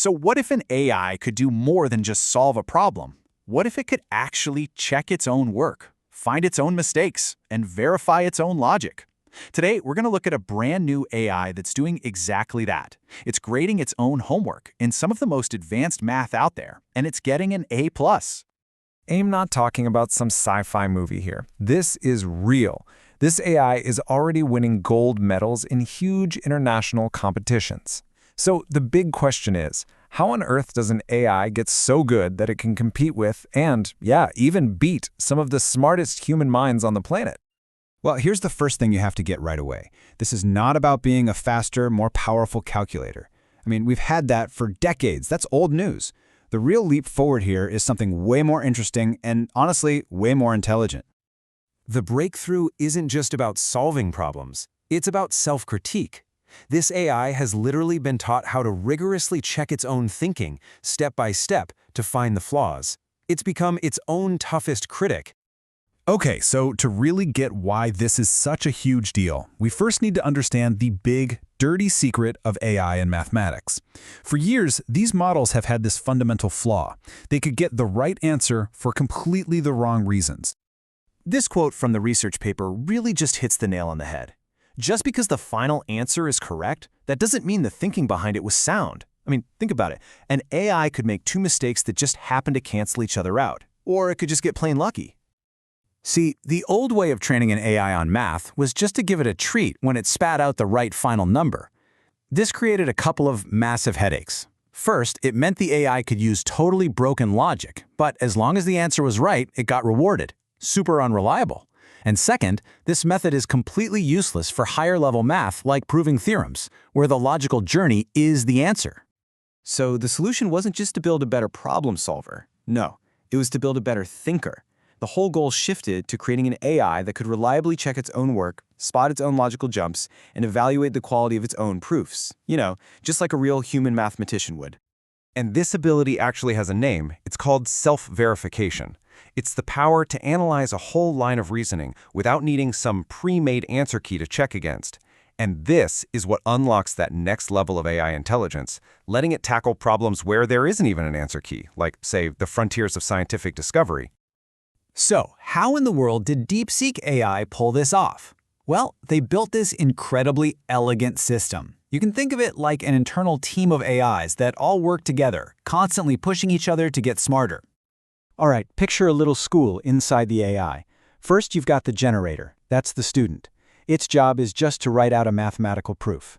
So what if an AI could do more than just solve a problem? What if it could actually check its own work, find its own mistakes, and verify its own logic? Today, we're going to look at a brand new AI that's doing exactly that. It's grading its own homework in some of the most advanced math out there, and it's getting an A+. I'm not talking about some sci-fi movie here. This is real. This AI is already winning gold medals in huge international competitions. So the big question is, how on earth does an AI get so good that it can compete with and, even beat some of the smartest human minds on the planet? Well, here's the first thing you have to get right away. This is not about being a faster, more powerful calculator. We've had that for decades. That's old news. The real leap forward here is something way more interesting and, honestly, way more intelligent. The breakthrough isn't just about solving problems. It's about self-critique. This AI has literally been taught how to rigorously check its own thinking, step by step, to find the flaws. It's become its own toughest critic. Okay, so to really get why this is such a huge deal, we first need to understand the big, dirty secret of AI and mathematics. For years, these models have had this fundamental flaw. They could get the right answer for completely the wrong reasons. This quote from the research paper really just hits the nail on the head. Just because the final answer is correct, that doesn't mean the thinking behind it was sound. Think about it. An AI could make two mistakes that just happen to cancel each other out, or it could just get plain lucky. See, the old way of training an AI on math was just to give it a treat when it spat out the right final number. This created a couple of massive headaches. First, it meant the AI could use totally broken logic, but as long as the answer was right, it got rewarded. Super unreliable. And second, this method is completely useless for higher-level math like proving theorems, where the logical journey is the answer. So the solution wasn't just to build a better problem solver. No, it was to build a better thinker. The whole goal shifted to creating an AI that could reliably check its own work, spot its own logical jumps, and evaluate the quality of its own proofs. Just like a real human mathematician would. And this ability actually has a name. It's called self-verification. It's the power to analyze a whole line of reasoning without needing some pre-made answer key to check against. And this is what unlocks that next level of AI intelligence, letting it tackle problems where there isn't even an answer key, like, say, the frontiers of scientific discovery. So, how in the world did DeepSeek AI pull this off? Well, they built this incredibly elegant system. You can think of it like an internal team of AIs that all work together, constantly pushing each other to get smarter. All right, picture a little school inside the AI. First, you've got the generator. That's the student. Its job is just to write out a mathematical proof.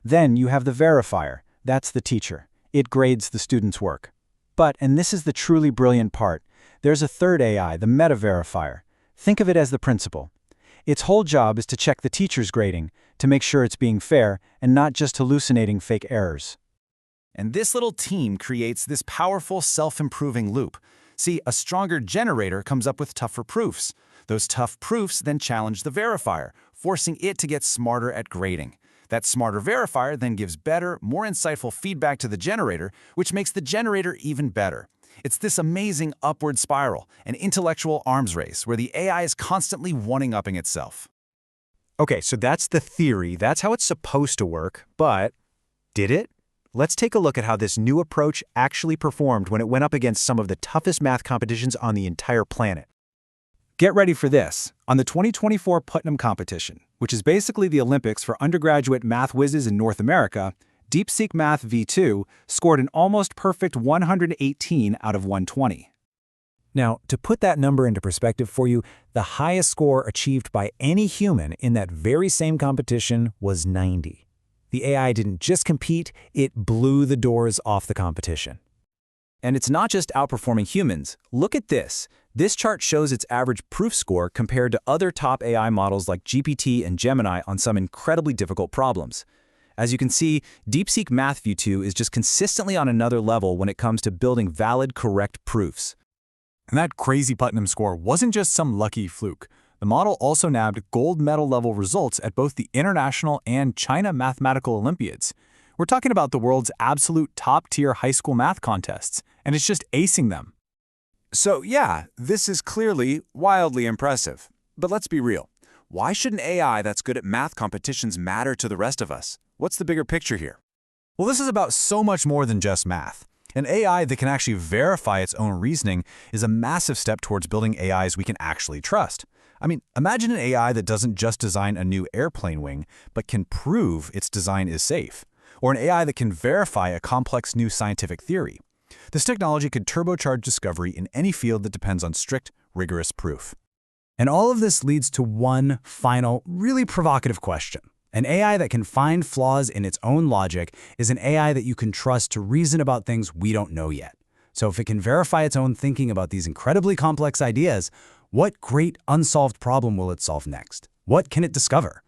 Then you have the verifier. That's the teacher. It grades the student's work. But, and this is the truly brilliant part, there's a third AI, the meta-verifier. Think of it as the principal. Its whole job is to check the teacher's grading, to make sure it's being fair and not just hallucinating fake errors. And this little team creates this powerful self-improving loop. See, a stronger generator comes up with tougher proofs. Those tough proofs then challenge the verifier, forcing it to get smarter at grading. That smarter verifier then gives better, more insightful feedback to the generator, which makes the generator even better. It's this amazing upward spiral, an intellectual arms race where the AI is constantly one-upping itself. Okay, so that's the theory. That's how it's supposed to work. But did it? Let's take a look at how this new approach actually performed when it went up against some of the toughest math competitions on the entire planet. Get ready for this. On the 2024 Putnam competition, which is basically the Olympics for undergraduate math whizzes in North America, DeepSeekMath-V2 scored an almost perfect 118 out of 120. Now, to put that number into perspective for you, the highest score achieved by any human in that very same competition was 90. The AI didn't just compete, it blew the doors off the competition. And it's not just outperforming humans. Look at this. This chart shows its average proof score compared to other top AI models like GPT and Gemini on some incredibly difficult problems. As you can see, DeepSeekMath-V2 is just consistently on another level when it comes to building valid, correct proofs. And that crazy Putnam score wasn't just some lucky fluke. The model also nabbed gold medal level results at both the International and China Mathematical Olympiads. We're talking about the world's absolute top-tier high school math contests, and it's just acing them. So yeah, this is clearly wildly impressive. But let's be real. Why should an AI that's good at math competitions matter to the rest of us? What's the bigger picture here? Well, this is about so much more than just math. An AI that can actually verify its own reasoning is a massive step towards building AIs we can actually trust. I mean, imagine an AI that doesn't just design a new airplane wing, but can prove its design is safe. Or an AI that can verify a complex new scientific theory. This technology could turbocharge discovery in any field that depends on strict, rigorous proof. And all of this leads to one final, really provocative question. An AI that can find flaws in its own logic is an AI that you can trust to reason about things we don't know yet. So if it can verify its own thinking about these incredibly complex ideas, what great unsolved problem will it solve next? What can it discover?